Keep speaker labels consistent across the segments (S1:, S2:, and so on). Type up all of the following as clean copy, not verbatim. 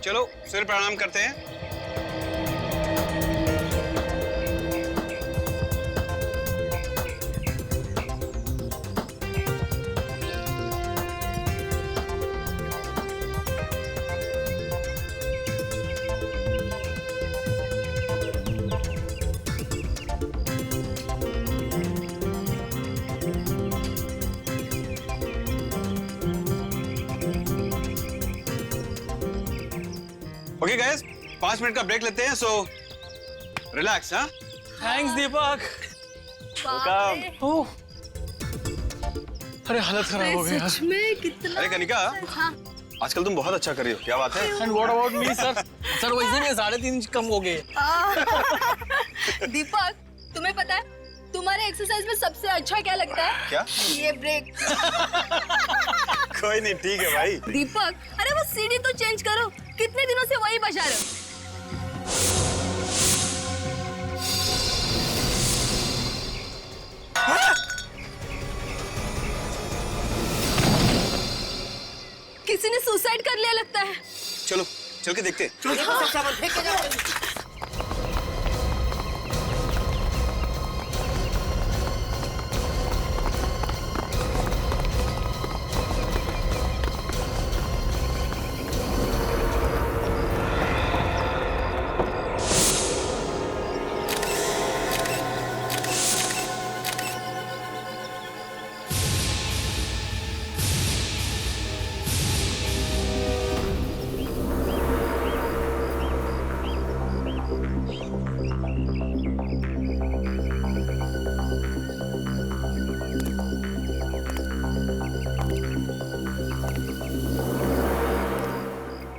S1: चलो सूर्य प्रणाम करते हैं। ओके गाइस, 5 मिनट का ब्रेक लेते हैं, सो रिलैक्स। हाँ,
S2: थैंक्स दीपक।
S1: वेलकम।
S2: अरे हालत खराब हो गई यार।
S3: सच में कितना।
S1: अरे कनिका,
S3: हाँ।
S1: आजकल तुम बहुत अच्छा कर रही हो, क्या बात है?
S2: And what about me sir? Sir वैसे में 3.5 इंच कम हो गए।
S3: दीपक, तुम्हें पता है तुम्हारे एक्सरसाइज में सबसे अच्छा क्या लगता है?
S1: क्या?
S3: ये ब्रेक।
S1: कोई नहीं, ठीक है भाई।
S3: दीपक, अरे वो सीढ़ी तो चेंज करो, कितने दिनों से वही बजा रहे हो? किसी ने सुसाइड कर लिया लगता है।
S1: चलो चल के देखते हैं।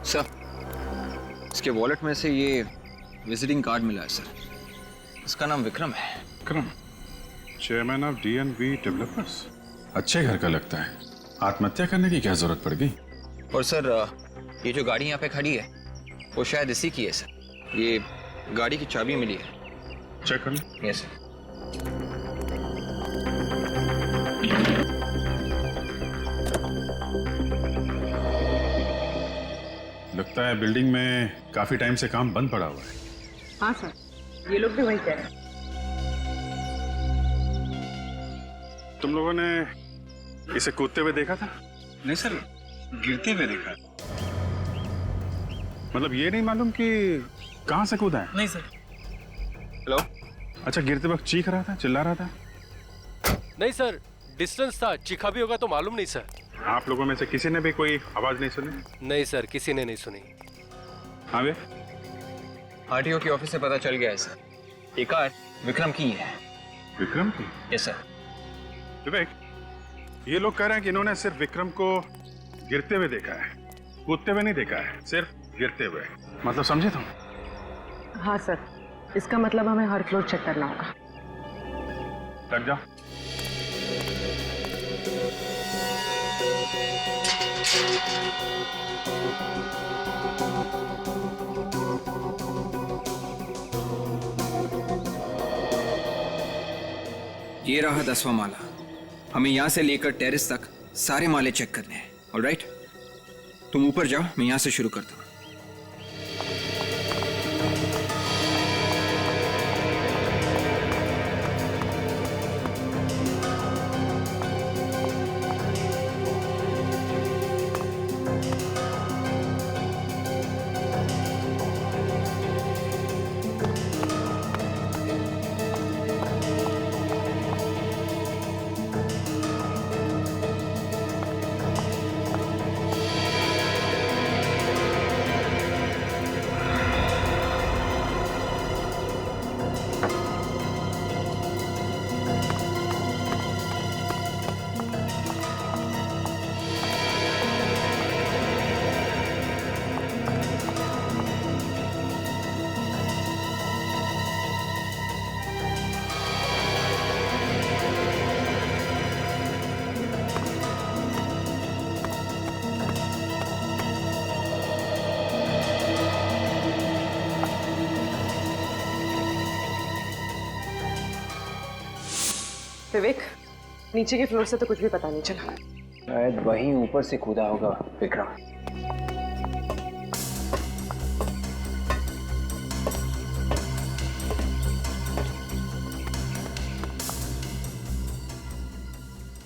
S4: सर, इसके वॉलेट में से ये विजिटिंग कार्ड मिला है सर। इसका नाम विक्रम है।
S5: Vikram, chairman of DNV developers. अच्छे घर का लगता है। आत्महत्या करने की क्या जरूरत पड़ गई?
S4: और सर, ये जो गाड़ी यहाँ पे खड़ी है वो शायद इसी की है सर। ये गाड़ी की चाबी मिली है।
S5: चेक कर लो।
S4: Yes sir.
S5: लगता है बिल्डिंग में काफी टाइम से काम बंद पड़ा हुआ है।
S6: हाँ सर, ये लोग भी वही कह रहे हैं।
S5: तुम लोगों ने इसे कूदते हुए देखा था?
S1: नहीं सर, गिरते हुए देखा।
S5: मतलब ये नहीं मालूम कि कहाँ से कूदा है?
S2: नहीं सर।
S4: हेलो।
S5: अच्छा, गिरते वक्त चीख रहा था, चिल्ला रहा था?
S7: नहीं सर, डिस्टेंस था, चीखा भी होगा तो मालूम नहीं सर।
S5: आप लोगों में से किसी ने भी कोई आवाज नहीं सुनी?
S7: नहीं सर, किसी ने नहीं सुनी।
S5: हाँ वे?
S4: RTO के ऑफिस से पता चल गया है सर। ये कार विक्रम की है।
S5: विक्रम की?
S4: Yes sir.
S5: विवेक, ये लोग कह रहे हैं कि इन्होंने सिर्फ विक्रम को गिरते हुए देखा है, कूदते हुए नहीं देखा है, सिर्फ गिरते हुए। मतलब समझे तुम?
S6: हाँ सर, इसका मतलब हमें हर फ्लोर चेक करना होगा।
S5: लग जाओ।
S4: ये रहा 10वां माला। हमें यहाँ से लेकर टेरेस तक सारे माले चेक करने हैं। ऑलराइट, तुम ऊपर जाओ, मैं यहाँ से शुरू करता हूँ।
S6: विवेक, नीचे के फ्लोर से तो कुछ भी पता नहीं चला।
S4: शायद वहीं ऊपर से कूदा होगा विक्रम।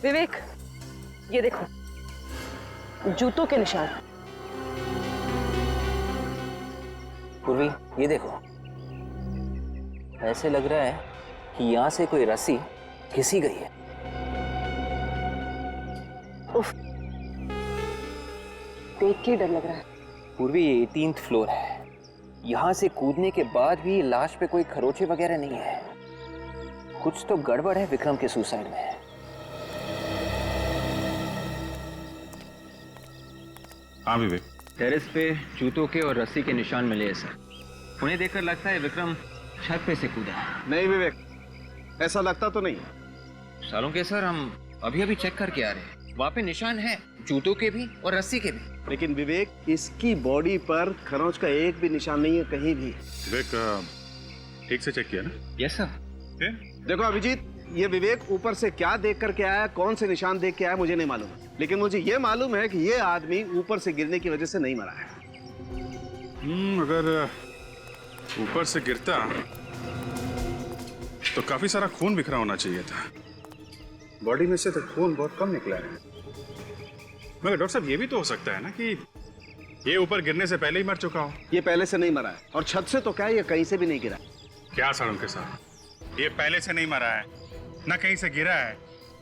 S6: विवेक, ये देखो जूतों के निशान।
S2: पूर्वी, ये देखो, ऐसे लग रहा है कि यहाँ से कोई रस्सी घिसी गई है।
S6: उफ, देख के डर लग रहा है।
S2: पूर्वी, ये 18th फ्लोर है। यहाँ से कूदने के बाद भी लाश पे कोई खरोचे वगैरह नहीं है। कुछ तो गड़बड़ है विक्रम के सुसाइड में।
S5: हाँ विवेक,
S4: टेरेस पे जूतों के और रस्सी के निशान मिले हैं सर। उन्हें देखकर लगता है विक्रम छत पे से कूदा है।
S8: नहीं विवेक, ऐसा लगता तो नहीं।
S4: सालों के सर, हम अभी अभी चेक करके आ रहे हैं। वहाँ पे निशान है, जूतों के भी और रस्सी के भी।
S8: लेकिन विवेक, इसकी बॉडी पर खरोंच का एक भी निशान नहीं है कहीं भी।
S5: विवेक, ठीक से चेक किया ना?
S4: Yes sir.
S5: फिर?
S8: देखो अभिजीत, ये विवेक ऊपर से क्या देख करके आया, कौन से निशान देख के आया मुझे नहीं मालूम, लेकिन मुझे ये मालूम है कि ये आदमी ऊपर से गिरने की वजह से नहीं मरा है।
S5: अगर ऊपर से गिरता तो काफी सारा खून बिखरा होना चाहिए था। बॉडी में से तो खून बहुत कम निकला है। मगर डॉक्टर साहब, ये भी तो हो सकता है ना कि ये ऊपर गिरने से पहले ही मर चुका हो।
S8: ये पहले से नहीं मरा है, और छत से तो क्या है, ये कहीं से भी नहीं गिरा।
S5: क्या सालों के साथ, ये पहले से नहीं मरा है, ना कहीं से गिरा है,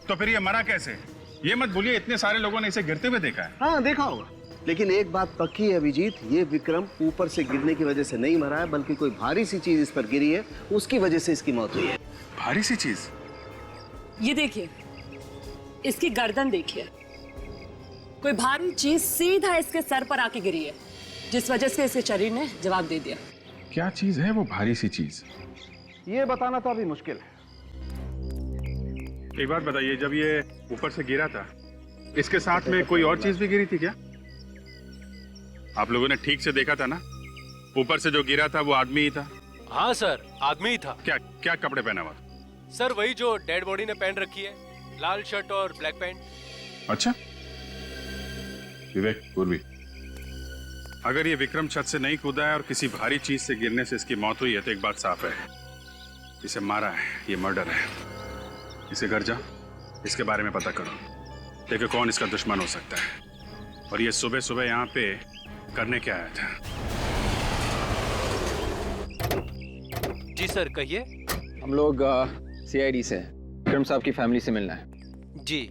S5: तो फिर ये मरा कैसे? ये मत भूलिए, इतने सारे लोगों ने इसे गिरते हुए देखा है।
S8: हाँ देखा होगा, लेकिन एक बात पक्की है अभिजीत, ये विक्रम ऊपर से गिरने की वजह से नहीं मरा है, बल्कि कोई भारी सी चीज इस पर गिरी है, उसकी वजह से इसकी मौत हुई है।
S5: भारी सी चीज?
S9: ये देखिए, इसकी गर्दन देखिए, कोई भारी चीज सीधा इसके सर पर आके गिरी है, जिस वजह से इसके शरीर ने जवाब दे दिया।
S5: क्या चीज है वो भारी सी चीज?
S8: ये बताना तो अभी मुश्किल है।
S5: एक बात बताइए, जब ये ऊपर से गिरा था, इसके साथ में कोई और चीज भी गिरी थी क्या? आप लोगों ने ठीक से देखा था ना? ऊपर से जो गिरा था वो आदमी ही था?
S7: हाँ सर, आदमी ही था।
S5: क्या क्या कपड़े पहना हुआ?
S7: सर वही जो डेड बॉडी ने पहन रखी है, लाल शर्ट और ब्लैक पैंट।
S5: अच्छा विवेक, पूर्वी, अगर ये विक्रम छत से नहीं कूदा है और किसी भारी चीज से गिरने से इसकी मौत हुई है, तो एक बात साफ है, इसे मारा है, ये मर्डर है। इसे घर जा, इसके बारे में पता करो, देखो कौन इसका दुश्मन हो सकता है, और ये सुबह सुबह यहाँ पे करने क्या आया था।
S7: जी सर, कहिए।
S4: हम लोग CID से हैं। विक्रम साहब की फैमिली से मिलना है।
S7: जी।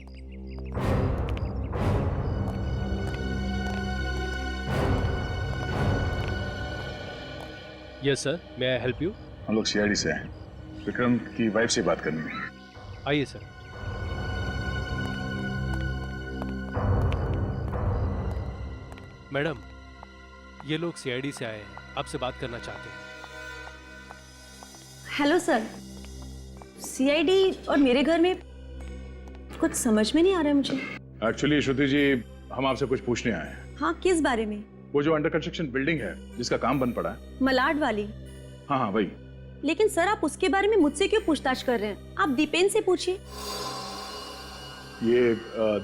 S7: Yes sir, may I help you?
S5: हम लोग CID से हैं, विक्रम की वाइफ से बात करनी है।
S7: आइए सर। मैडम, ये लोग CID से आए हैं, आपसे बात करना चाहते हैं।
S3: हेलो सर, CID और मेरे घर में कुछ समझ में नहीं आ रहा है मुझे।
S5: एक्चुअली श्रुति जी, हम आपसे कुछ पूछने आए हैं।
S3: हाँ, किस बारे में?
S5: वो जो अंडर कंस्ट्रक्शन बिल्डिंग है जिसका काम बन पड़ा है।
S3: मलाड वाली?
S5: हाँ हाँ वही।
S3: लेकिन सर, आप उसके बारे में मुझसे क्यों पूछताछ कर रहे हैं? आप दीपेन से पूछिए।
S5: ये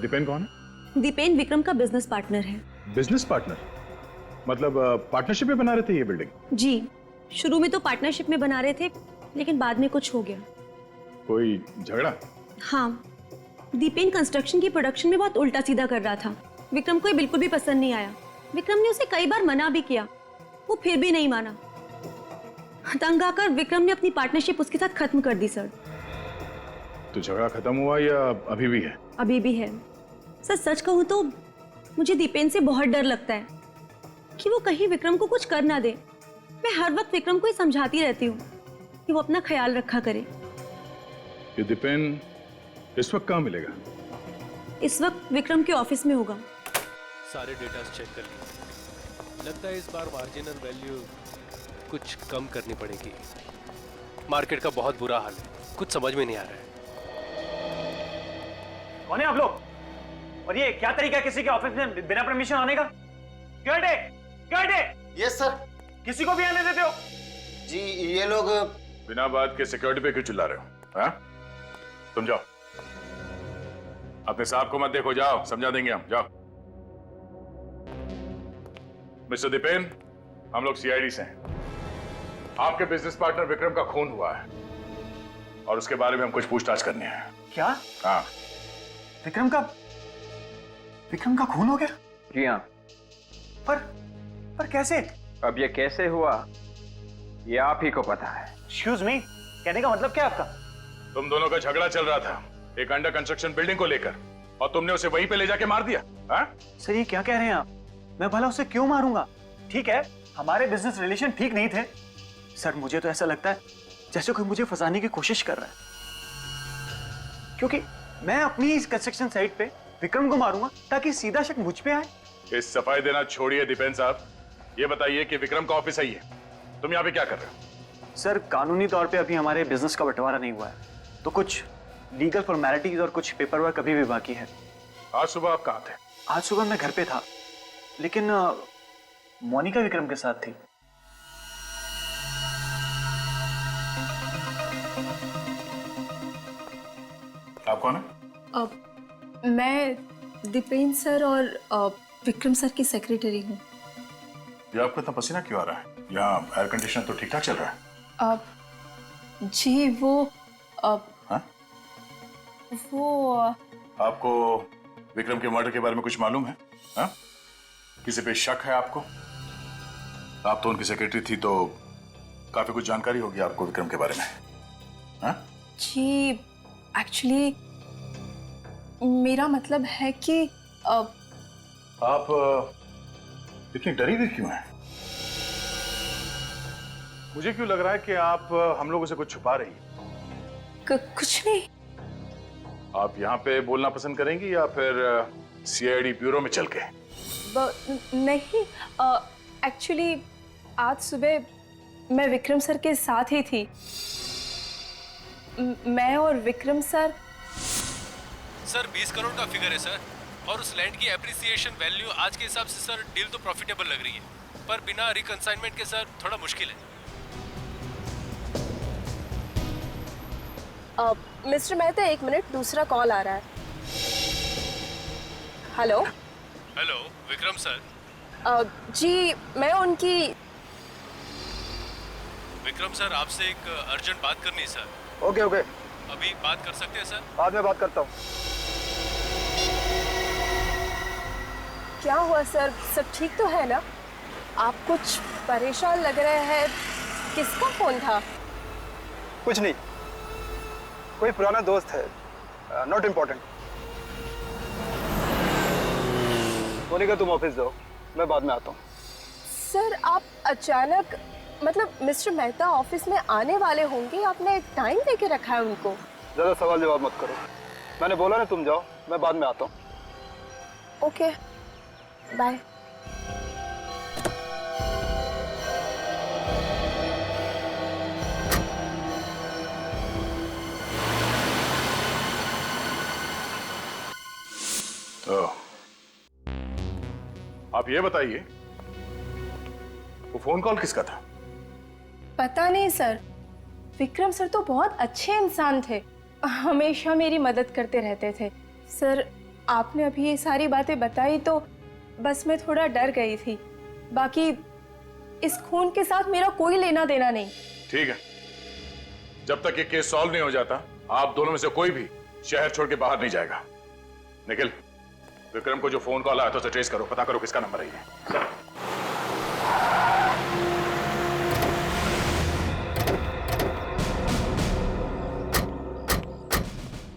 S5: दीपेन कौन है?
S3: दीपेन विक्रम का बिजनेस पार्टनर है।
S5: Business partner? मतलब पार्टनरशिप में बना रहे थे ये बिल्डिंग?
S3: जी, शुरू में तो पार्टनरशिप में बना रहे थे, लेकिन बाद में कुछ हो गया।
S5: कोई झगड़ा?
S3: हाँ, दीपेन कंस्ट्रक्शन की प्रोडक्शन में बहुत उल्टा सीधा कर रहा था। विक्रम को ये बिल्कुल भी पसंद नहीं आया। विक्रम ने उसे कई बार मना भी किया, वो फिर भी नहीं माना। तंग आकर विक्रम ने अपनी पार्टनरशिप उसके साथ खत्म कर दी सर।
S5: तो झगड़ा खत्म हुआ या अभी भी है?
S3: अभी भी है सर। सच कहूँ तो मुझे दीपेन से बहुत डर लगता है कि वो कहीं विक्रम को कुछ कर ना दे। मैं हर वक्त विक्रम को ही समझाती रहती हूँ कि वो अपना ख्याल रखा करे।
S5: ये दीपेन इस वक्त कहाँ मिलेगा?
S3: इस वक्त विक्रम के ऑफिस में होगा।
S7: सारे डेटा चेक कर लिए, लगता है इस बार मार्जिनल वैल्यू कुछ कम करनी पड़ेगी। मार्केट का बहुत बुरा हाल है, कुछ समझ में नहीं आ रहा है।
S10: कौन है आप लोग? और ये क्या तरीका है किसी के ऑफिस में बिना परमिशन आने का?
S8: Yes sir.
S10: किसी को भी आने देते हो?
S8: जी ये लोग
S5: बिना बात के सिक्योरिटी पे क्यों चिल्ला रहे हो? हाँ? तुम जाओ, अपने साहब को मत देखो, जाओ, समझा देंगे हम, जाओ। मिस्टर दीपेन, हम लोग CID से हैं। आपके बिजनेस पार्टनर विक्रम का खून हुआ है और उसके बारे में हम कुछ पूछताछ करनी है।
S10: क्या?
S5: हाँ,
S10: विक्रम का खून हो गया?
S4: जी हाँ।
S10: पर कैसे?
S4: अब ये कैसे हुआ ये आप ही को पता है।
S10: एक्सक्यूज मी, कहने का मतलब क्या है आपका?
S5: तुम दोनों का झगड़ा चल रहा था एक अंडर कंस्ट्रक्शन बिल्डिंग को लेकर, और तुमने उसे वहीं पे ले जाके मार दिया। हाँ?
S10: सर ये क्या कह रहे हैं आप? मैं भला उसे क्यों मारूंगा? ठीक है, हमारे बिजनेस रिलेशन ठीक नहीं थे। सर मुझे तो ऐसा लगता है जैसे कोई मुझे फंसाने की कोशिश कर रहा है, क्योंकि मैं अपनी इस कंस्ट्रक्शन साइट पे विक्रम को मारूंगा ताकि सीधा शक मुझ पे आए।
S5: इस सफाई देना छोड़िए दीपेन साहब, ये बताइए कि विक्रम का ऑफिस है, तुम यहाँ पे क्या कर रहे हो?
S10: सर कानूनी तौर पे अभी हमारे बिजनेस का बंटवारा नहीं हुआ है, तो कुछ लीगल फॉर्मेलिटीज और कुछ पेपर वर्क अभी भी बाकी है।
S5: आज सुबह आप कहाँ थे?
S10: आज सुबह मैं घर पे था, लेकिन मोनिका विक्रम के साथ थी।
S5: आप कौन है?
S11: मैं दीपेन सर और विक्रम सर की सेक्रेटरी हूँ।
S5: ये आपको इतना पसीना क्यों आ रहा है? यहाँ एयर कंडीशनर तो ठीक ठाक चल रहा है।
S11: जी वो
S5: आपको विक्रम के मर्डर के बारे में कुछ मालूम है? हा? किसी पे शक है आपको? आप तो उनकी सेक्रेटरी थी, तो काफी कुछ जानकारी होगी आपको विक्रम के बारे में। हा?
S11: जी एक्चुअली मेरा मतलब है कि
S5: आप इतनी डरी हुई क्यों हैं? मुझे क्यों लग रहा है कि आप हम लोगों से कुछ छुपा रही हैं?
S11: कुछ नहीं।
S5: आप यहाँ पे बोलना पसंद करेंगी या फिर सीआईडी ब्यूरो में चल के?
S11: नहीं, एक्चुअली आज सुबह मैं विक्रम सर के साथ ही थी। मैं और विक्रम सर
S7: 20 करोड़ का फिगर है सर, और उस लैंड की एप्रिसिएशन वैल्यू आज के हिसाब से सर डील तो प्रॉफिटेबल लग रही है, पर बिना रिकंसाइनमेंट के सर थोड़ा मुश्किल है।
S11: मिस्टर मेहता, एक मिनट, दूसरा कॉल आ रहा है। Hello
S7: Vikram sir.
S11: जी मैं उनकी।
S7: विक्रम सर आपसे एक अर्जेंट बात करनी है सर।
S8: ओके
S7: अभी बात कर सकते हैं सर?
S8: बाद में बात करता हूँ।
S11: क्या हुआ सर, सब ठीक तो है ना? आप कुछ परेशान लग रहे हैं, किसका फोन था?
S8: कुछ नहीं, कोई पुराना दोस्त है, नॉट इम्पोर्टेंट। मोनिका तुम ऑफिस जाओ, मैं बाद में आता हूँ।
S11: सर आप अचानक, मतलब मिस्टर मेहता ऑफिस में आने वाले होंगे, आपने टाइम देके रखा है उनको।
S8: ज्यादा सवाल जवाब मत करो, मैंने बोला ना तुम जाओ, मैं बाद में आता हूँ।
S11: Okay bye.
S5: आप ये बताइए वो फोन कॉल किसका था?
S11: पता नहीं सर, विक्रम सर तो बहुत अच्छे इंसान थे, हमेशा मेरी मदद करते रहते थे। सर आपने अभी ये सारी बातें बताई तो बस मैं थोड़ा डर गई थी, बाकी इस खून के साथ मेरा कोई लेना देना नहीं।
S5: ठीक है, जब तक ये केस सॉल्व नहीं हो जाता आप दोनों में से कोई भी शहर छोड़ के बाहर नहीं जाएगा। निखिल, विक्रम को जो फोन कॉल आया था उसे ट्रेस करो, पता करो किसका नंबर है ये।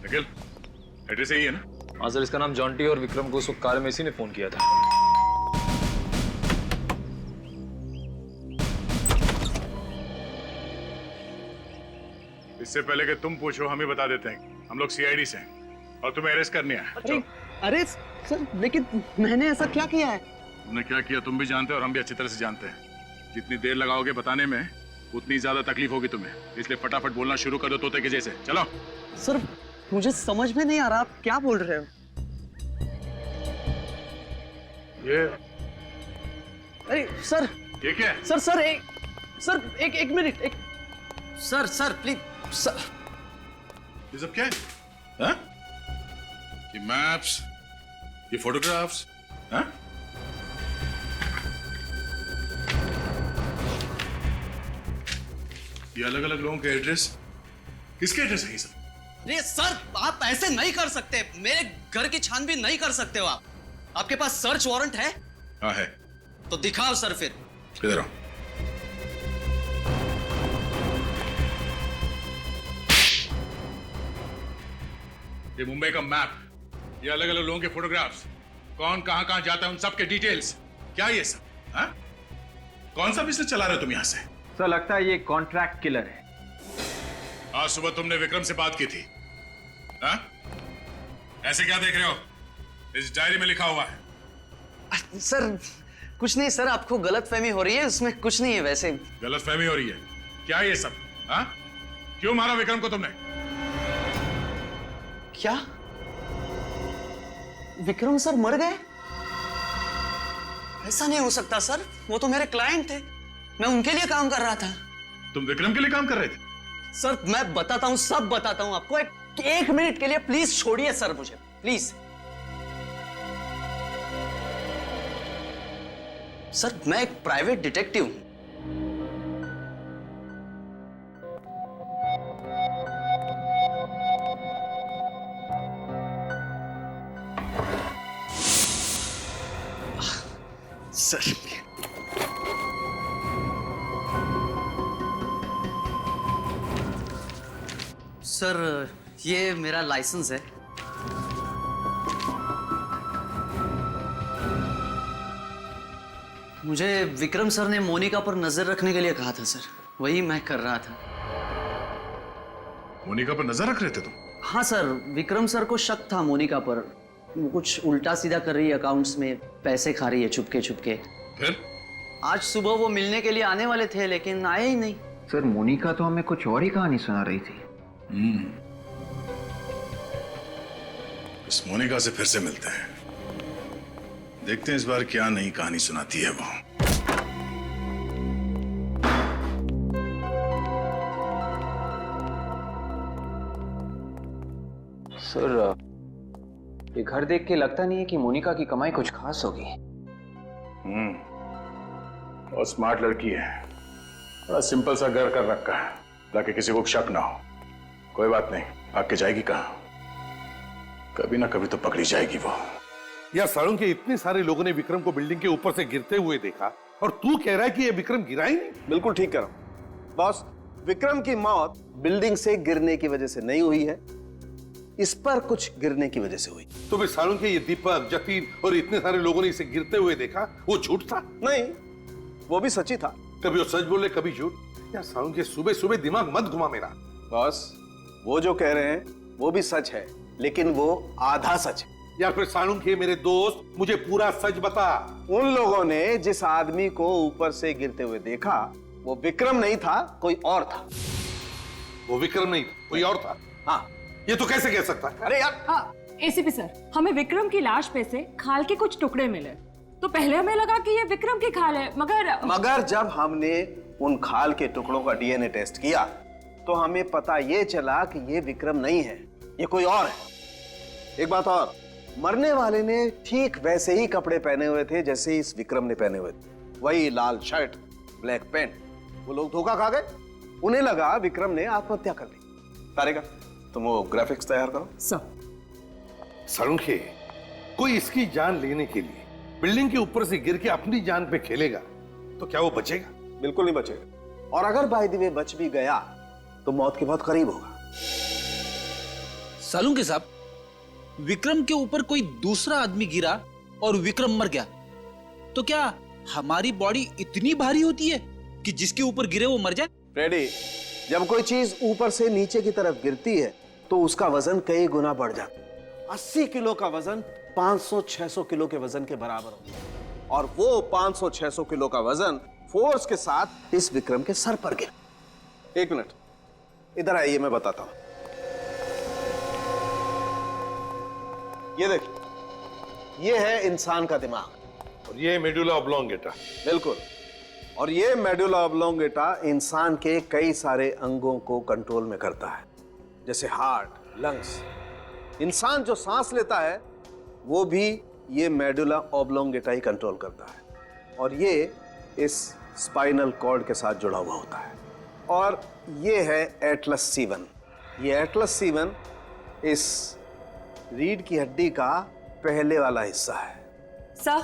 S5: निखिल, एड्रेस यही है ना?
S12: हाँ सर, इसका नाम जॉन्टी और विक्रम को उस वक्त कार में इसी ने फोन किया था।
S5: इससे पहले कि तुम पूछो हम ही बता देते हैं, हम लोग सीआईडी से हैं और तुम्हें अरेस्ट करने आए।
S8: अरे सर, लेकिन मैंने ऐसा क्या किया है?
S5: तुमने क्या किया तुम भी जानते हो और हम भी अच्छी तरह से जानते हैं। जितनी देर लगाओगे बताने में उतनी ज्यादा तकलीफ होगी तुम्हें, इसलिए फटाफट बोलना शुरू कर दो तोते के जैसे। चलो।
S8: सर मुझे समझ में नहीं आ रहा, आप क्या बोल रहे हो?
S5: ये
S8: अरे सर,
S5: ये क्या है?
S8: सर एक मिनट, सर प्लीज सर।
S5: ये सब क्या है? हाँ? ये मैप्स, ये फोटोग्राफ्स, हाँ? ये अलग अलग लोगों के एड्रेस, किसके एड्रेस है ये सब?
S13: अरे सर, आप ऐसे नहीं कर सकते। मेरे घर की छानबीन नहीं कर सकते हो आप। आपके पास सर्च वारंट है?
S5: हाँ है।
S13: तो दिखाओ सर फिर।
S5: इधर आओ। ये मुंबई का मैप, ये अलग अलग लोगों के फोटोग्राफ्स, कौन कहां कहां जाता है उन सब के डिटेल्स, क्या ये सब? हाँ? कौन सा बिजनेस चला रहे हो तुम यहां से?
S10: सर लगता है ये कॉन्ट्रैक्ट किलर है।
S5: आज सुबह तुमने विक्रम से बात की थी, हाँ? ऐसे क्या देख रहे हो? इस डायरी में लिखा हुआ है।
S13: सर कुछ नहीं सर, आपको गलतफहमी हो रही है, उसमें कुछ नहीं है। वैसे
S5: गलतफहमी हो रही है? क्या ये सब? हाँ? क्यों मारा विक्रम को तुमने?
S13: क्या विक्रम सर मर गए? ऐसा नहीं हो सकता सर, वो तो मेरे क्लाइंट थे, मैं उनके लिए काम कर रहा था।
S5: तुम विक्रम के लिए काम कर रहे थे?
S13: सर मैं बताता हूं, सब बताता हूं आपको। एक मिनट के लिए प्लीज छोड़िए सर मुझे, प्लीज। सर मैं एक प्राइवेट डिटेक्टिव हूं। सर सर ये मेरा लाइसेंस है। मुझे विक्रम सर ने मोनिका पर नजर रखने के लिए कहा था सर, वही मैं कर रहा था।
S5: मोनिका पर नजर रख रहे थे तुम?
S13: हाँ सर, विक्रम सर को शक था मोनिका पर, वो कुछ उल्टा सीधा कर रही है, अकाउंट्स में पैसे खा रही है चुपके चुपके।
S5: फिर
S13: आज सुबह वो मिलने के लिए आने वाले थे लेकिन आए ही नहीं।
S2: सर मोनिका तो हमें कुछ और ही कहानी सुना रही थी।
S5: इस मोनिका से फिर से मिलते हैं, देखते हैं इस बार क्या नई कहानी सुनाती है वो।
S2: सर ये घर देख के लगता नहीं है कि मोनिका की कमाई कुछ खास होगी।
S5: और स्मार्ट लड़की है, बड़ा सिंपल सा घर कर रखा है ताकि किसी को शक ना हो। कोई बात नहीं, आके जाएगी कहाँ, कभी ना कभी तो पकड़ी जाएगी वो।
S14: यार सारुण के इतने सारे लोगों ने विक्रम को बिल्डिंग के ऊपर से गिरते हुए देखा और तू कह रहा है कि ये विक्रम गिरा ही नहीं?
S8: बिल्कुल ठीक कह रहा हूं बॉस। विक्रम की मौत बिल्डिंग से गिरने की वजह से नहीं हुई है, इस पर कुछ गिरने की वजह से हुई।
S14: तो भी सारुण के ये दीपक, जतीन और इतने सारे लोगों ने इसे गिरते हुए देखा, वो झूठ था?
S8: नहीं, वो भी सच्ची था।
S14: कभी वो सच बोले कभी झूठ। यार सारुण के सुबह सुबह दिमाग मत घुमा मेरा।
S8: बॉस वो जो कह रहे हैं वो भी सच है, लेकिन वो आधा सच है।
S14: यार फिर सारुण के मेरे दोस्त, मुझे पूरा सच बता।
S8: उन लोगों ने जिस आदमी को ऊपर से गिरते हुए देखा वो विक्रम नहीं था, कोई और था।
S14: वो विक्रम नहीं, कोई और था?
S8: हाँ।
S14: ये तो कैसे कह सकता है?
S8: अरे यार
S9: हाँ, एसीपी सर, हमें विक्रम की लाश पे से खाल के कुछ टुकड़े मिले, तो पहले हमें लगा कि ये विक्रम की खाल है, मगर
S8: जब हमने उन खाल के टुकड़ों का डीएनए टेस्ट किया तो हमें पता ये चला कि ये विक्रम नहीं है, ये कोई और है। एक बात और, मरने वाले ने ठीक वैसे ही कपड़े पहने हुए थे जैसे इस विक्रम ने पहने हुए थे, वही लाल शर्ट, ब्लैक पैंट। वो लोग धोखा खा गए, उन्हें लगा विक्रम ने आत्महत्या कर ली। तारिका तुम वो ग्राफिक्स तैयार करो।
S14: सारुण के कोई इसकी जान लेने के लिए बिल्डिंग के ऊपर से गिर के अपनी जान पे खेलेगा तो क्या वो बचेगा?
S8: बिल्कुल नहीं बचेगा, और अगर बाय द वे बच भी गया तो मौत के बहुत करीब होगा।
S13: सालुंके साहब, विक्रम के ऊपर कोई दूसरा आदमी गिरा और विक्रम मर गया, तो क्या हमारी बॉडी इतनी भारी होती है कि जिसके ऊपर गिरे वो मर जाए?
S8: फ्रेडी, जब कोई चीज ऊपर से नीचे की तरफ गिरती है तो उसका वजन कई गुना बढ़ जाता है। 80 किलो का वजन 500-600 किलो के वजन के बराबर होता है, और वो 500-600 किलो का वजन फोर्स के साथ इस विक्रम के सर पर गिरा। एक मिनट इधर आइए, मैं बताता हूं। ये देखिए, ये है इंसान का दिमाग
S14: और ये मेडुला ऑब्लोंगेटा।
S8: बिल्कुल, और ये मेडुला ऑब्लोंगेटा इंसान के कई सारे अंगों को कंट्रोल में करता है, जैसे हार्ट, लंग्स। इंसान जो सांस लेता है वो भी ये मेडुला ऑब्लोंगेटा ही कंट्रोल करता है, और ये इस स्पाइनल कॉर्ड के साथ जुड़ा हुआ होता है। और ये है एटलस C1। ये एटलस C1 इस रीढ़ की हड्डी का पहले वाला हिस्सा है।
S9: सर,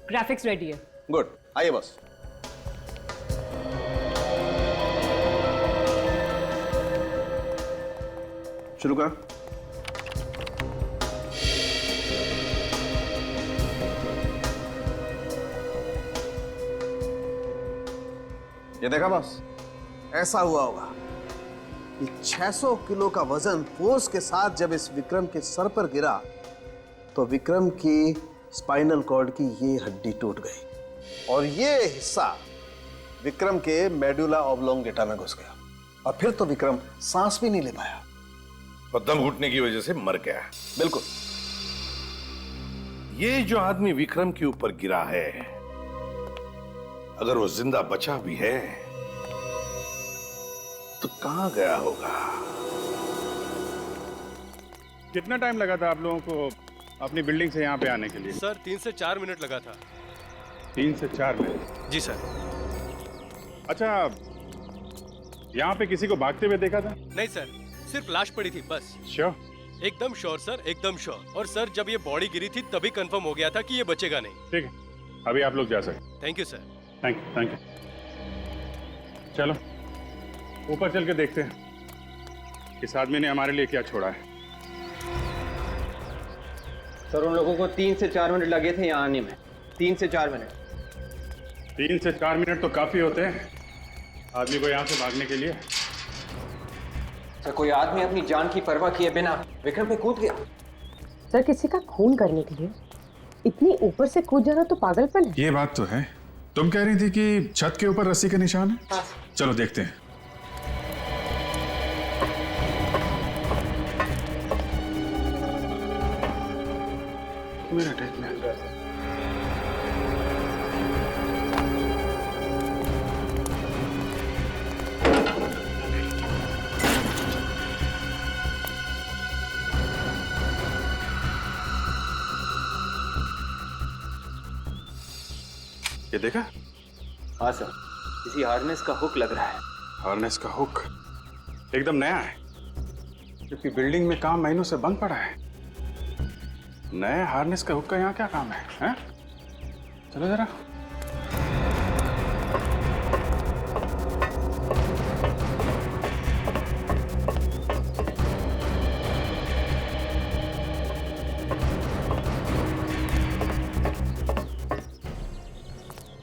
S9: ग्राफिक्स रेडी है।
S8: गुड, आइए बस। शुरू कर। ये देखा बॉस, ऐसा हुआ होगा कि 600 किलो का वजन फोर्स के साथ जब इस विक्रम के सर पर गिरा तो विक्रम की स्पाइनल कॉर्ड की ये हड्डी टूट गई और ये हिस्सा विक्रम के मेडुला ऑब्लोंगेटा में घुस गया और फिर तो विक्रम सांस भी नहीं ले पाया
S14: और दम घुटने की वजह से मर गया।
S8: बिल्कुल।
S14: ये जो आदमी विक्रम के ऊपर गिरा है, अगर वो जिंदा बचा भी है तो कहां गया होगा?
S5: कितना टाइम लगा था आप लोगों को अपनी बिल्डिंग से यहाँ पे आने के लिए?
S7: सर 3 से 4 मिनट लगा था।
S5: 3 से 4 मिनट?
S7: जी सर।
S5: अच्छा, यहाँ पे किसी को भागते हुए देखा था?
S7: नहीं सर, सिर्फ लाश पड़ी थी बस।
S5: श्योर?
S7: एकदम श्योर सर, एकदम श्योर। और सर जब ये बॉडी गिरी थी तभी कंफर्म हो गया था कि ये बचेगा नहीं।
S5: ठीक है, अभी आप लोग जा सकते।
S7: Thank you sir.
S5: Thank you, thank you. चलो ऊपर चल के देखते हैं इस आदमी ने हमारे लिए क्या छोड़ा है।
S2: सर उन लोगों को 3 से 4 मिनट लगे थे यहाँ आने में। 3 से 4 मिनट।
S5: 3 से 4 मिनट तो काफी होते हैं आदमी को यहाँ से भागने के लिए।
S2: सर कोई आदमी अपनी जान की परवाह किए बिना विक्रम पे कूद गया।
S6: सर किसी का खून करने के लिए इतनी ऊपर से कूद जाना तो पागलपन है।
S5: ये बात तो है। तुम कह रही थी कि छत के ऊपर रस्सी के निशान है?
S6: हाँ।
S5: चलो देखते हैं। एक मिनट। ये देखा?
S2: हाँ सर, किसी हार्नेस का हुक लग रहा है।
S5: हार्नेस का हुक एकदम नया है क्योंकि बिल्डिंग में काम महीनों से बंद पड़ा है। नए हार्नेस का हुक का यहाँ क्या काम है, हैं? चलो जरा।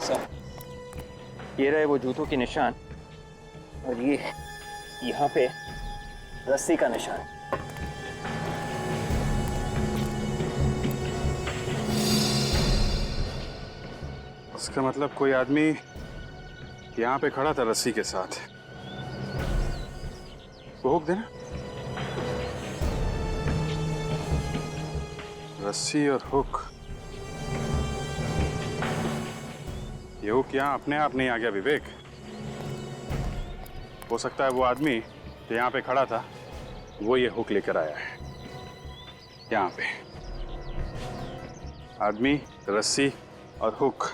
S2: सर ये रहे वो जूतों के निशान और ये यहाँ पे रस्सी का निशान।
S5: इसका मतलब कोई आदमी यहाँ पे खड़ा था रस्सी के साथ। वो हुक देना। रस्सी और हुक। ये हुक यहाँ अपने आप नहीं आ गया विवेक। हो सकता है वो आदमी जो यहाँ पे खड़ा था वो ये हुक लेकर आया है। यहाँ पे आदमी, रस्सी और हुक।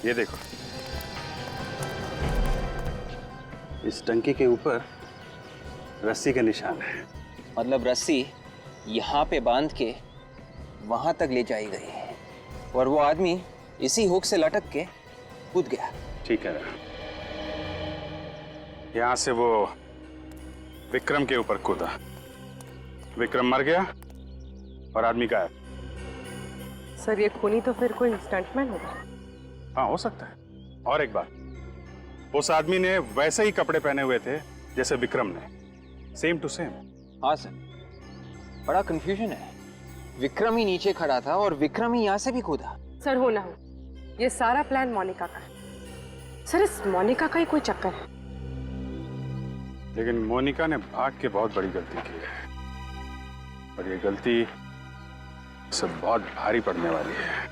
S5: ये देखो, इस टंकी के ऊपर रस्सी का निशान है।
S2: मतलब रस्सी यहाँ पे बांध के वहां तक ले जाई गई और वो आदमी इसी हुक से लटक के कूद गया।
S5: ठीक है, यहां से वो विक्रम के ऊपर कूदा। विक्रम मर गया और आदमी गायब।
S6: सर ये खूनी तो फिर कोई स्टंटमैन होगा।
S5: हाँ हो सकता है। और एक बात, उस आदमी ने वैसे ही कपड़े पहने हुए थे जैसे विक्रम ने, सेम टू सेम।
S2: हाँ सर, बड़ा कंफ्यूजन है। विक्रम ही नीचे खड़ा था और विक्रम ही यहाँ से भी कूदा।
S6: सर हो ना हो, ये सारा प्लान मोनिका का है। सर इस मोनिका का ही कोई चक्कर है।
S5: लेकिन मोनिका ने भाग के बहुत बड़ी गलती की है और ये गलती सब बहुत भारी पड़ने वाली है।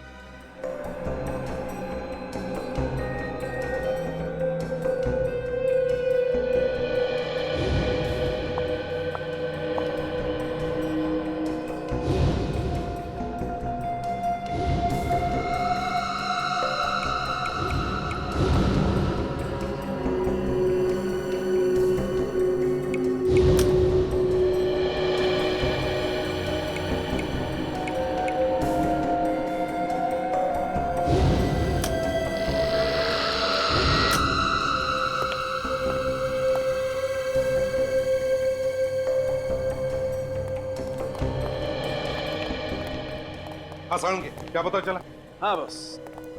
S14: हाँ सारंगी, क्या पता चला?
S8: हाँ बस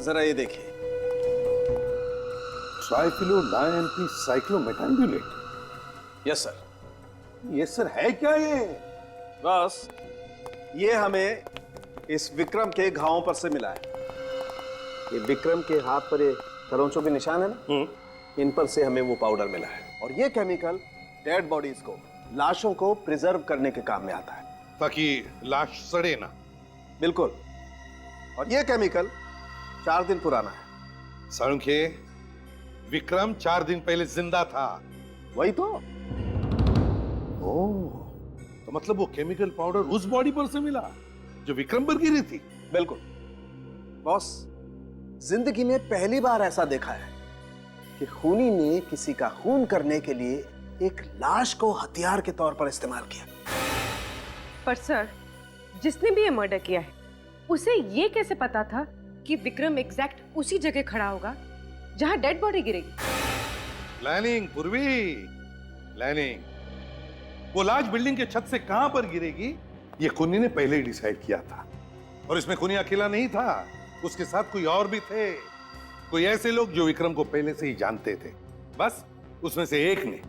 S8: जरा ये देखिए।
S14: ट्राइक्लोनाइनटी साइक्लोमेथैम्बुलेट।
S8: Yes sir.
S14: ये सर है क्या ये?
S8: बस ये हमें इस विक्रम के घावों पर से मिला है। ये विक्रम के हाथ पर ये खरोंचों के निशान है ना, इन पर से हमें वो पाउडर मिला है। और ये केमिकल डेड बॉडीज को, लाशों को प्रिजर्व करने के काम में आता है,
S14: ताकि लाश सड़े ना।
S8: बिल्कुल। और ये केमिकल 4 दिन पुराना है।
S14: सारंगी, विक्रम 4 दिन पहले जिंदा था।
S8: वही तो।
S14: ओह, तो मतलब वो केमिकल पाउडर उस बॉडी पर से मिला जो विक्रम पर गिरी थी।
S8: बिल्कुल बॉस, जिंदगी में पहली बार ऐसा देखा है कि खूनी ने किसी का खून करने के लिए एक लाश को हथियार के तौर पर इस्तेमाल किया।
S6: पर सर, जिसने भी ये मर्डर किया है उसे ये कैसे पता था कि विक्रम एग्जैक्ट उसी जगह खड़ा होगा जहां डेड बॉडी गिरेगी?
S14: प्लानिंग पूर्वी, प्लानिंग। वो लाश बिल्डिंग के छत से कहां पर गिरेगी ये खूनी ने पहले ही डिसाइड किया था। और इसमें खूनी अकेला नहीं था, उसके साथ कोई और भी थे, कोई ऐसे लोग जो विक्रम को पहले से ही जानते थे। बस उसमें से एक ने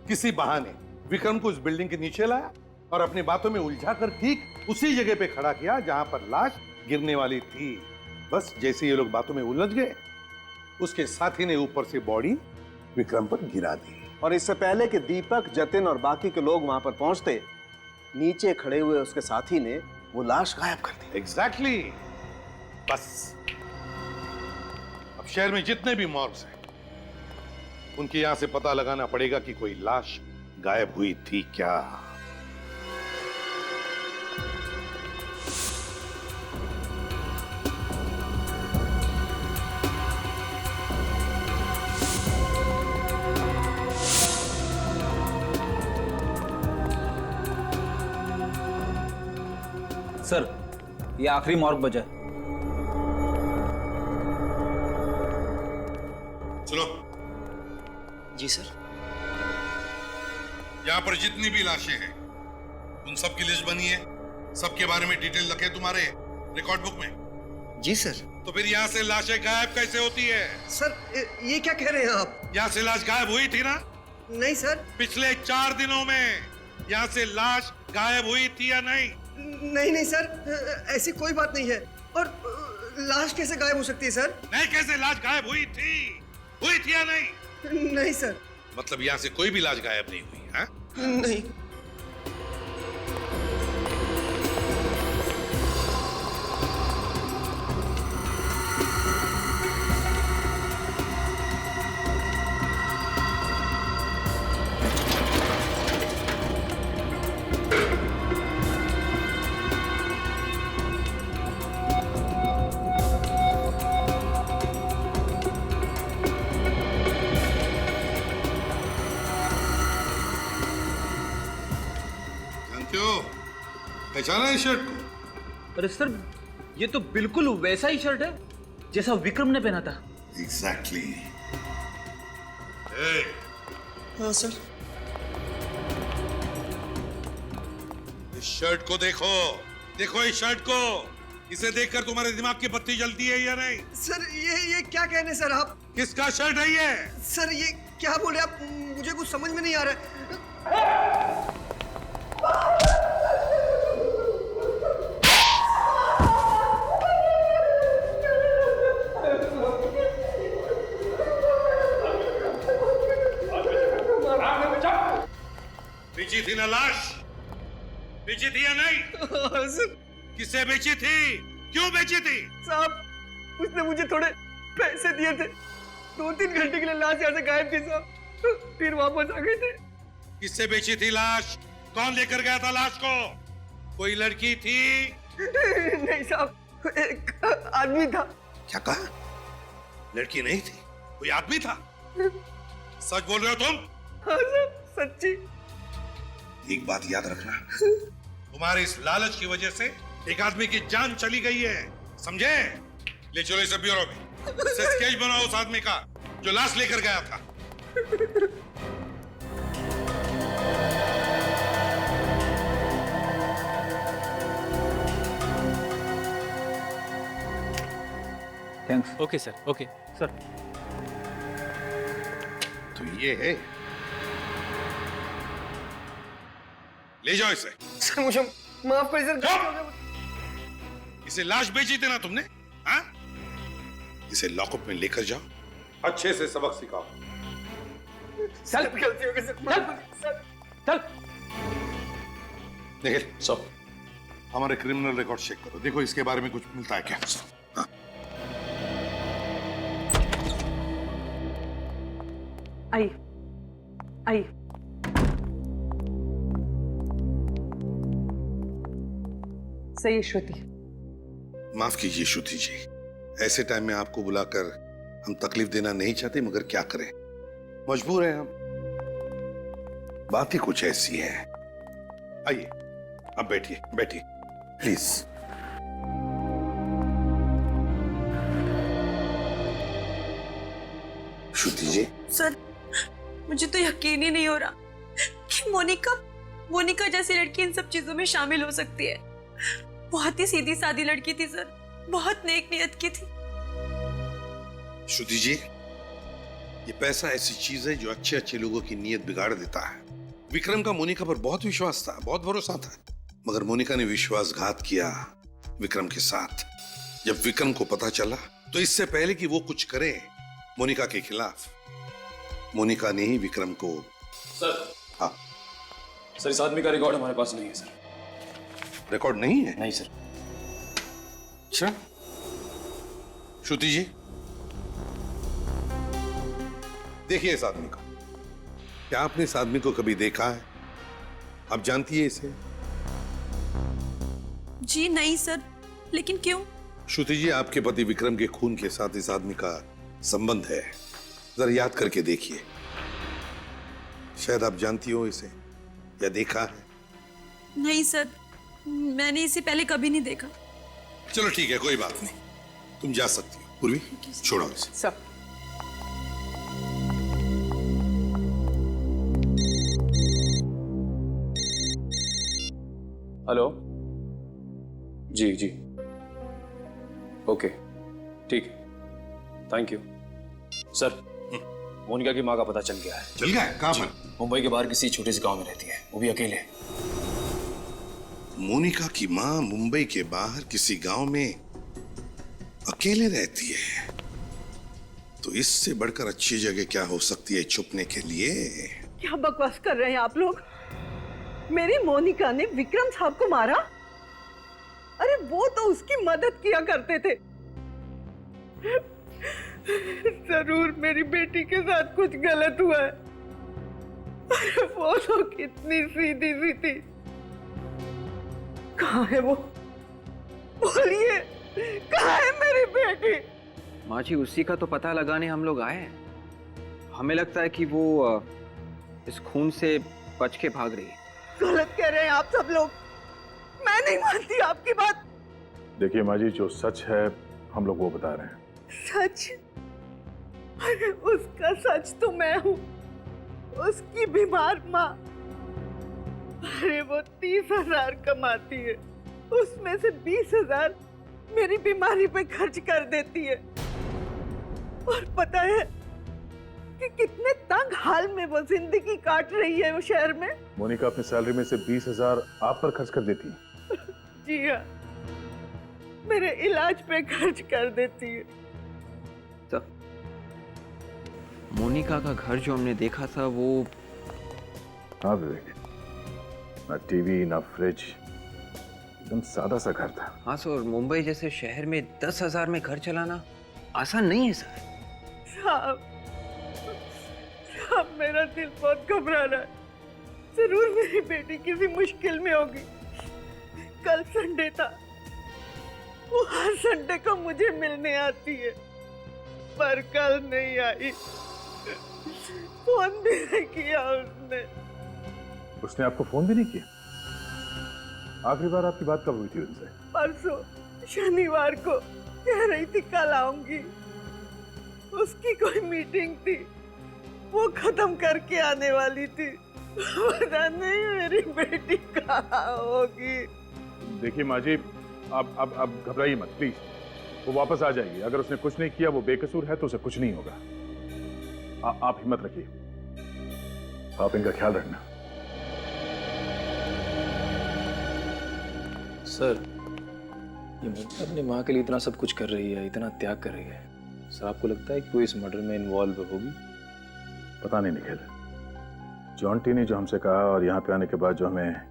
S14: किसी बहाने विक्रम को उस बिल्डिंग के नीचे लाया और अपनी बातों में उलझा कर ठीक उसी जगह पे खड़ा किया जहां पर लाश गिरने वाली थी। बस जैसे ये लोग बातों में उलझ गए, उसके साथी ने ऊपर से बॉडी विक्रम पर गिरा दी।
S8: और इससे पहले कि दीपक, जतिन और बाकी के लोग वहां पर पहुंचते, नीचे खड़े हुए उसके साथी ने वो लाश गायब कर दी।
S14: एग्जैक्टली। बस अब शहर में जितने भी मॉर्ग्स हैं उनके यहां से पता लगाना पड़ेगा कि कोई लाश गायब हुई थी क्या।
S13: सर, ये आखिरी मॉर्ग बजा है।
S14: सुनो।
S2: जी सर।
S14: यहाँ पर जितनी भी लाशें हैं उन सब की लिस्ट बनी है, सबके बारे में डिटेल लिखे तुम्हारे रिकॉर्ड बुक में।
S2: जी सर।
S14: तो फिर यहाँ से लाशें गायब कैसे होती है?
S2: सर ये क्या कह रहे हैं आप?
S14: यहाँ से लाश गायब हुई थी ना?
S2: नहीं सर।
S14: पिछले 4 दिनों में यहाँ से लाश गायब हुई थी या नहीं?
S2: नहीं सर, ऐसी कोई बात नहीं है। और लाश कैसे गायब हो सकती है सर?
S14: नहीं, कैसे लाश गायब हुई थी या नहीं?
S2: नहीं सर।
S14: मतलब यहाँ से कोई भी लाश गायब नहीं हुई है?
S2: नहीं।
S14: पहचाना इस शर्ट को?
S13: अरे सर, ये तो बिल्कुल वैसा ही शर्ट है जैसा विक्रम ने पहना था।
S14: एग्जैक्टली।
S2: हाँ सर।
S14: इस शर्ट को देखो, देखो इस शर्ट को। इसे देखकर तुम्हारे दिमाग की बत्ती जलती है या नहीं?
S2: सर ये क्या कह रहे हैं सर आप?
S14: किसका शर्ट है ये?
S2: सर ये क्या बोले आप? मुझे कुछ समझ में नहीं आ रहा है।
S14: बेची थी ना लाश? बेची थी या नहीं?
S2: सर।
S14: किसे बेची थी? क्यों बेची थी?
S2: साहब, उसने मुझे थोड़े पैसे दिए थे। 2-3 घंटे के लिए लाश यहाँ से गायब थी साहब, फिर वापस आ गए थे।
S14: किससे बेची थी लाश? कौन लेकर गया था लाश को? कोई लड़की थी?
S2: नहीं साहब, एक आदमी था।
S14: क्या कहा? लड़की नहीं थी, कोई आदमी था? सच बोल रहे हो तुम?
S2: हाँ साहब, सच्ची।
S14: एक बात याद रखना, तुम्हारे इस लालच की वजह से एक आदमी की जान चली गई है, समझे? ले चलो इसे ब्यूरो में, इससे स्केच बनाओ उस आदमी का जो लाश लेकर गया था।
S10: Thanks.
S7: Okay sir, okay
S10: sir.
S14: तो ये है, ले जाओ इसे।
S6: सर मुझे माफ कर सर।
S14: इसे लाश बेची थी ना तुमने? हाँ? इसे लॉकअप में लेकर जाओ, अच्छे से सबक सिखाओ।
S6: चल गलती हो गई सर। चल।
S14: निखिल, सब हमारे क्रिमिनल रिकॉर्ड चेक करो, देखो इसके बारे में कुछ मिलता है क्या। हाँ।
S6: आई सही श्रुति।
S14: माफ कीजिए श्रुति जी, ऐसे टाइम में आपको बुलाकर हम तकलीफ देना नहीं चाहते, मगर क्या करें, मजबूर हैं हम। बात ही कुछ ऐसी है। आइए, अब बैठिए बैठिए प्लीज। Shruti ji.
S3: सर, मुझे तो यकीन ही नहीं हो रहा कि मोनिका जैसी लड़की इन सब चीजों में शामिल हो सकती है। बहुत ही सीधी सादी लड़की थी सर, बहुत नेक नियत की थी।
S14: श्रुति जी, ये पैसा ऐसी चीज है जो अच्छे अच्छे लोगों की नीयत बिगाड़ देता है। विक्रम का मोनिका पर बहुत विश्वास था, बहुत भरोसा था, मगर मोनिका ने विश्वासघात किया विक्रम के साथ। जब विक्रम को पता चला तो इससे पहले कि वो कुछ करे मोनिका के खिलाफ, मोनिका ने ही विक्रम को।
S12: सर।
S14: हाँ
S12: सर, इस आदमी का रिकॉर्ड हमारे पास नहीं है सर।
S14: रिकॉर्ड नहीं है?
S12: नहीं सर।
S14: अच्छा, श्रुति जी देखिए इस आदमी को, क्या आपने इस आदमी को कभी देखा है? आप जानती है इसे?
S3: जी नहीं सर, लेकिन क्यों?
S14: श्रुति जी, आपके पति विक्रम के खून के साथ इस आदमी का संबंध है, जरा याद करके देखिए, शायद आप जानती हो इसे या देखा है।
S3: नहीं सर, मैंने इसे पहले कभी नहीं देखा।
S14: चलो ठीक है, कोई बात नहीं, तुम जा सकती हो। पूर्वी, छोड़ो इसे।
S6: सब
S12: हेलो जी जी, ओके ठीक है, थैंक यू सर। मोनिका की माँ का पता चल गया है।
S14: चल गया है? कहाँ पर?
S12: मुंबई के बाहर किसी छोटे से गांव में रहती है, वो भी अकेले।
S14: मोनिका की माँ मुंबई के बाहर किसी गांव में अकेले रहती है, तो इससे बढ़कर अच्छी जगह क्या हो सकती है छुपने के लिए?
S6: क्या बकवास कर रहे हैं आप लोग? मेरी मोनिका ने विक्रम साहब को मारा? अरे वो तो उसकी मदद किया करते थे। जरूर मेरी बेटी के साथ कुछ गलत हुआ है। अरे वो तो कितनी सीधी सी थी। कहाँ है वो? बोलिए, कहाँ है मेरी बेटी?
S2: माँ जी, उसी का तो पता लगाने हम लोग आए हैं। हमें लगता है कि वो इस खून से बच के भाग रही है।
S6: गलत कह रहे हैं आप सब लोग, मैं नहीं मानती आपकी बात।
S14: देखिए माँ जी, जो सच है हम लोग वो बता रहे हैं।
S6: सच? अरे उसका सच तो मैं हूँ, उसकी बीमार माँ। अरे वो 30,000 कमाती है, उसमें से 20,000 मेरी बीमारी पे खर्च कर देती है। और पता है कि कितने तंग हाल में वो जिंदगी काट रही है वो शहर में।
S14: मोनिका अपनी सैलरी में से 20,000 आप पर खर्च कर देती है?
S6: जी हाँ, मेरे इलाज पे खर्च कर देती है।
S2: तो मोनिका का घर जो हमने देखा था वो।
S14: हाँ विवेक, ना टीवी ना फ्रिज, एकदम सादा सा घर था।
S2: हाँ सर, मुंबई जैसे शहर में 10,000 में घर चलाना आसान नहीं है सर।
S6: साहब, मेरा दिल बहुत घबरा रहा है। जरूर मेरी बेटी किसी मुश्किल में होगी। कल संडे था, वो हर संडे को मुझे मिलने आती है, पर कल नहीं आई। फोन भी नहीं किया उसने।
S14: उसने आपको फोन भी नहीं किया? आखिरी बार आपकी बात कब हुई थी उनसे?
S6: परसों शनिवार को, कह रही थी कल आऊंगी। उसकी कोई मीटिंग थी, वो खत्म करके आने वाली थी। पता नहीं मेरी बेटी कहाँ होगी।
S14: देखिए माँ जी, आप घबराइए मत प्लीज। वो वापस आ जाएगी। अगर उसने कुछ नहीं किया, वो बेकसूर है, तो उसे कुछ नहीं होगा। आप हिम्मत रखिए, आप इनका ख्याल रखना।
S12: सर, ये मोनिका अपनी माँ के लिए इतना सब कुछ कर रही है, इतना त्याग कर रही है। सर, आपको लगता है कि वो इस मर्डर में इन्वॉल्व होगी?
S14: पता नहीं निखिल, जॉन्टी ने जो हमसे कहा और यहाँ पे आने के बाद जो हमें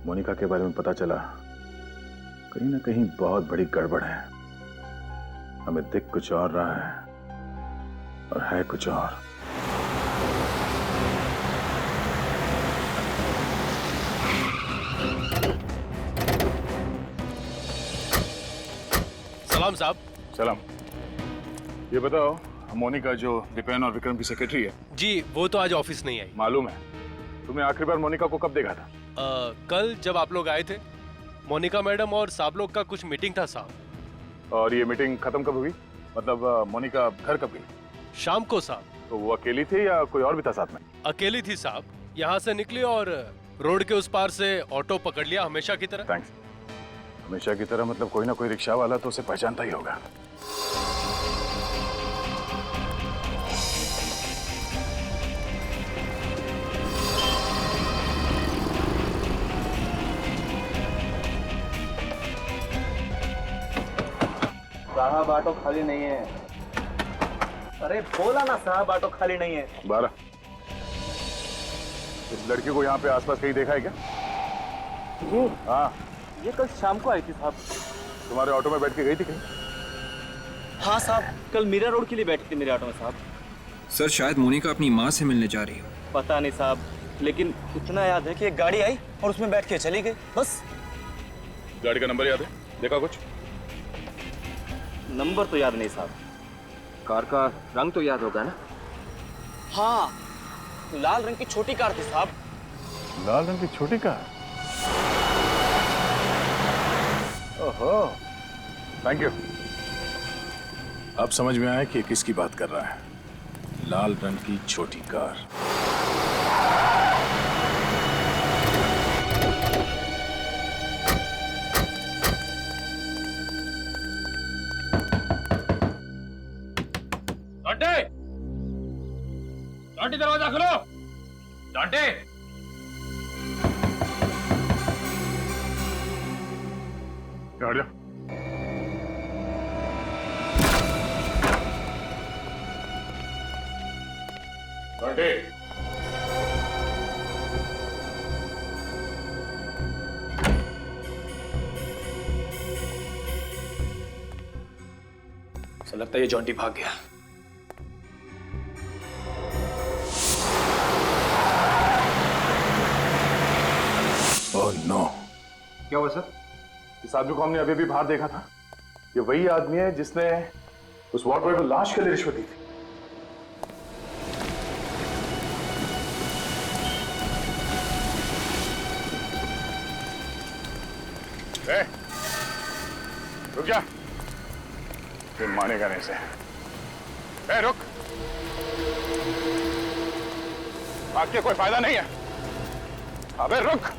S14: मोनिका के बारे में पता चला, कहीं ना कहीं बहुत बड़ी गड़बड़ है। हमें दिख कुछ और रहा है और है कुछ और।
S7: सलाम साहब।
S14: सलाम। ये बताओ, मोनिका जो दीपेन और विक्रम की सेक्रेटरी है।
S7: जी, वो तो आज ऑफिस नहीं आई।
S14: मालूम है। तुमने आखिरी बार मोनिका को कब देखा था?
S7: कल जब आप लोग आए थे। मोनिका मैडम और साहब लोग का कुछ मीटिंग था साहब।
S14: और ये मीटिंग खत्म कब हुई? मतलब मोनिका घर कब गई?
S7: शाम को साहब।
S14: तो वो अकेली थी या कोई और भी था साथ में?
S7: अकेली थी साहब। यहाँ से निकली और रोड के उस पार से ऑटो पकड़ लिया, हमेशा की तरह।
S14: थैंक्स। हमेशा की तरह मतलब कोई ना कोई रिक्शा वाला तो उसे पहचानता ही होगा।
S10: साहब, ऑटो खाली नहीं है। अरे बोला ना साहब, ऑटो खाली नहीं है।
S14: 12। इस लड़की को यहाँ पे आसपास कहीं देखा है क्या?
S10: ये
S14: हाँ,
S10: ये कल शाम को आई थी साहब।
S14: तुम्हारे ऑटो में बैठ के गई थी कहीं?
S10: हाँ साहब, कल मीरा रोड के लिए बैठी थी मेरे ऑटो में साहब।
S4: सर, शायद मोनिका अपनी माँ से मिलने जा रही हो।
S10: पता नहीं साहब, लेकिन इतना याद है कि एक गाड़ी आई और उसमें बैठ के चली गई, बस।
S14: गाड़ी का नंबर याद है? देखा कुछ?
S10: नंबर तो याद नहीं साहब।
S2: कार का रंग तो याद होगा ना?
S10: हाँ, लाल रंग की छोटी कार थी साहब।
S14: लाल रंग की छोटी कार? ओहो, थैंक यू। अब समझ में आया कि किसकी बात कर रहा है। लाल रंग की छोटी कार।
S12: जॉन्टी, दरवाजा खोलो। जॉन्टी,
S14: हट जा। जॉन्टी,
S12: ऐसा लगता है ये जॉन्टी भाग गया।
S14: Oh no.
S12: क्या हुआ सर?
S14: इस आदमी को हमने अभी भी बाहर देखा था। ये वही आदमी है जिसने उस वार्ड बॉय को लाश के लिए रिश्वत दी थी। रुक जा, फिर मानेगा नहीं से। रुक, भाग के कोई फायदा नहीं है। अबे रुक।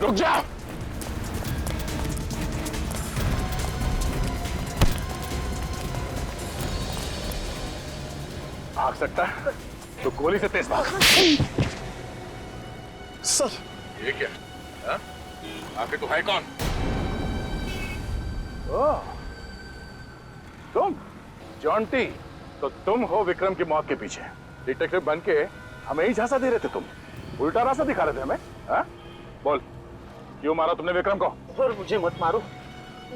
S14: रुक जा। भाग सकता है तो गोली से तेज भाग।
S10: सर,
S14: ये क्या? हाँ? आखिर तू है कौन? ओह, तुम जॉन्टी। तो तुम हो विक्रम की मौत के पीछे। डिटेक्टिव बन के हमें ही झांसा दे रहे थे तुम। उल्टा रास्ता दिखा रहे थे हमें। हाँ? बोल, क्यों मारा तुमने विक्रम को?
S10: सर मुझे मत मारो।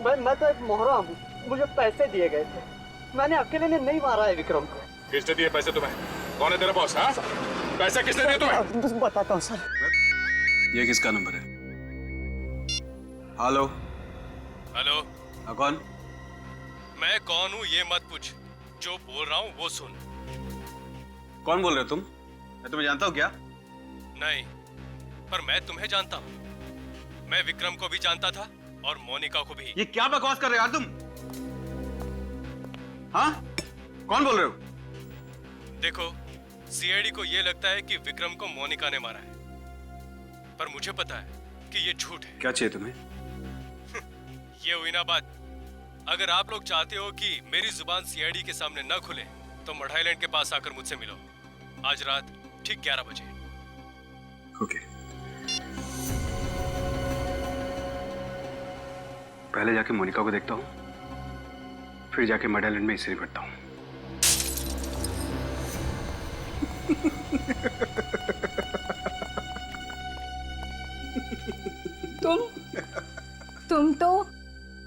S10: मैं तो एक मोहरा हूँ, मुझे पैसे दिए गए थे। मैंने अकेले ने नहीं मारा है विक्रम को।
S14: किसने दिए पैसे तुम्हें? कौन है तेरा बॉस? हाँ? पैसे किसने दिए तुम्हें?
S10: बस बताता हूँ सर।
S1: ये किसका नंबर है? हेलो।
S7: हेलो।
S1: हाँ, कौन?
S7: मैं कौन हूँ ये मत पूछ, जो बोल रहा हूँ वो सुन।
S1: कौन बोल रहे हो तुम? मैं तुम्हें जानता हूँ क्या?
S7: नहीं, पर मैं तुम्हें जानता हूँ। मैं विक्रम को भी जानता था और मोनिका को भी।
S1: ये क्या बकवास कर रहे हो यार तुम? हाँ? कौन बोल रहे हो?
S7: देखो, सीआईडी को ये लगता है कि विक्रम को मोनिका ने मारा है, पर मुझे पता है कि ये झूठ है।
S1: क्या चाहिए तुम्हें?
S7: ये हुई ना बात। अगर आप लोग चाहते हो कि मेरी जुबान सीआईडी के सामने न खुले तो मड आइलैंड के पास आकर मुझसे मिलो आज रात ठीक 11 बजे।
S1: ओके। पहले जाके मोनिका को देखता हूँ, फिर जाके मड आइलैंड में इससे निपटता हूँ।
S11: तुम तो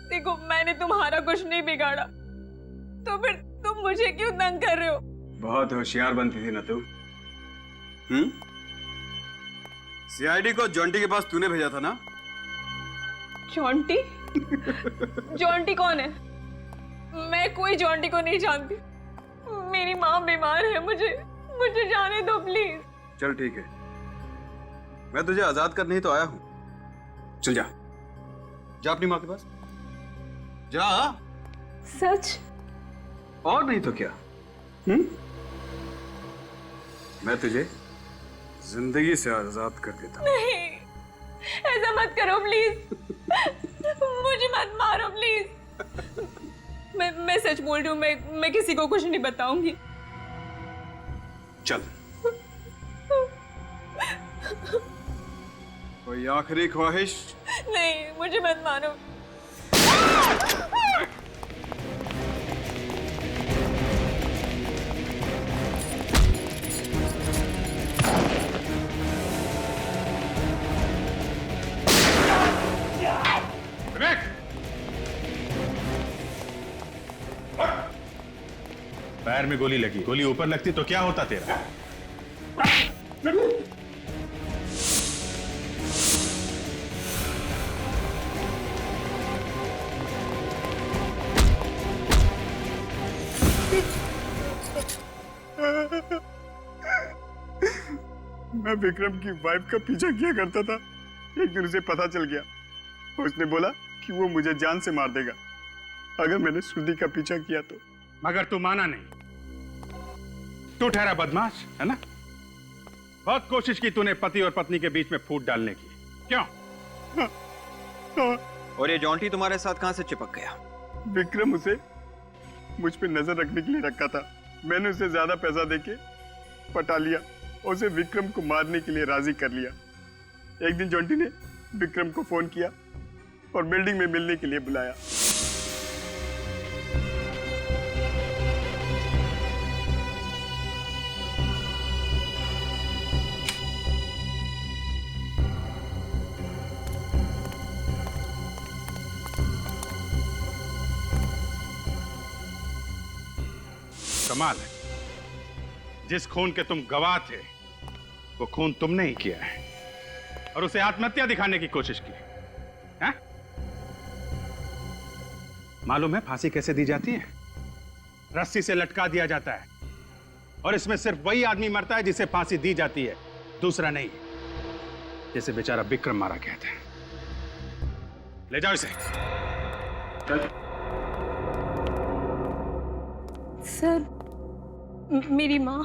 S11: देखो, मैंने तुम्हारा कुछ नहीं बिगाड़ा, तो फिर तुम मुझे क्यों तंग कर रहे हो?
S1: बहुत होशियार बनती थी ना तू। सीआईडी को जॉन्टी के पास तूने भेजा था ना?
S11: जॉन्टी? जॉन्टी कौन है? मैं कोई जॉन्टी को नहीं जानती। मेरी माँ बीमार है, मुझे जाने दो प्लीज।
S1: चल ठीक है, मैं तुझे आजाद करने ही तो आया हूं। चल जा, जा अपनी माँ के पास जा।
S11: सच?
S1: और नहीं तो क्या? मैं तुझे जिंदगी से आजाद कर देता हूं।
S11: नहीं, ऐसा मत करो प्लीज। मुझे मत मारो प्लीज। मैं सच बोल रही हूँ, मैं किसी को कुछ नहीं बताऊंगी।
S1: चल, कोई आखिरी ख्वाहिश?
S11: नहीं, मुझे मत मारो।
S5: पैर में गोली लगी, गोली ऊपर लगती तो क्या होता तेरा?
S1: मैं विक्रम की वाइफ का पीछा किया करता था। एक दिन उसे पता चल गया, उसने बोला कि वो मुझे जान से मार देगा अगर मैंने श्रुति का पीछा किया तो।
S5: मगर तू माना नहीं, तू ठहरा बदमाश है ना? बहुत कोशिश की तूने पति और पत्नी के बीच में फूट डालने की, क्यों?
S4: और ये जॉन्टी तुम्हारे साथ कहां से चिपक गया?
S1: विक्रम उसे मुझ पे नजर रखने के लिए रखा था। मैंने उसे ज्यादा पैसा देके पटा लिया, उसे विक्रम को मारने के लिए राजी कर लिया। एक दिन जॉन्टी ने विक्रम को फोन किया और बिल्डिंग में मिलने के लिए बुलाया।
S5: कमाल है, जिस खून के तुम गवाह थे वो खून तुमने ही किया है और उसे आत्महत्या दिखाने की कोशिश की है? मालूम है फांसी कैसे दी जाती है? रस्सी से लटका दिया जाता है और इसमें सिर्फ वही आदमी मरता है जिसे फांसी दी जाती है, दूसरा नहीं। जैसे बेचारा विक्रम मारा गया था। ले जाओ इसे।
S11: सर, मेरी माँ?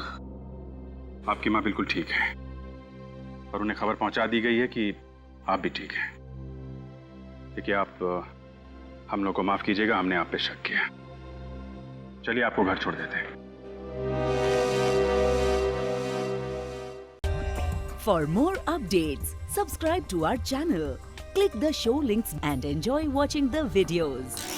S5: आपकी माँ बिल्कुल ठीक है और उन्हें खबर पहुंचा दी गई है कि आप भी ठीक हैं। देखिए, आप हम लोग को माफ कीजिएगा, हमने आप पे शक किया। चलिए आपको घर छोड़ देते हैं।
S15: For more updates, subscribe to our channel, click the show links and enjoy watching the videos.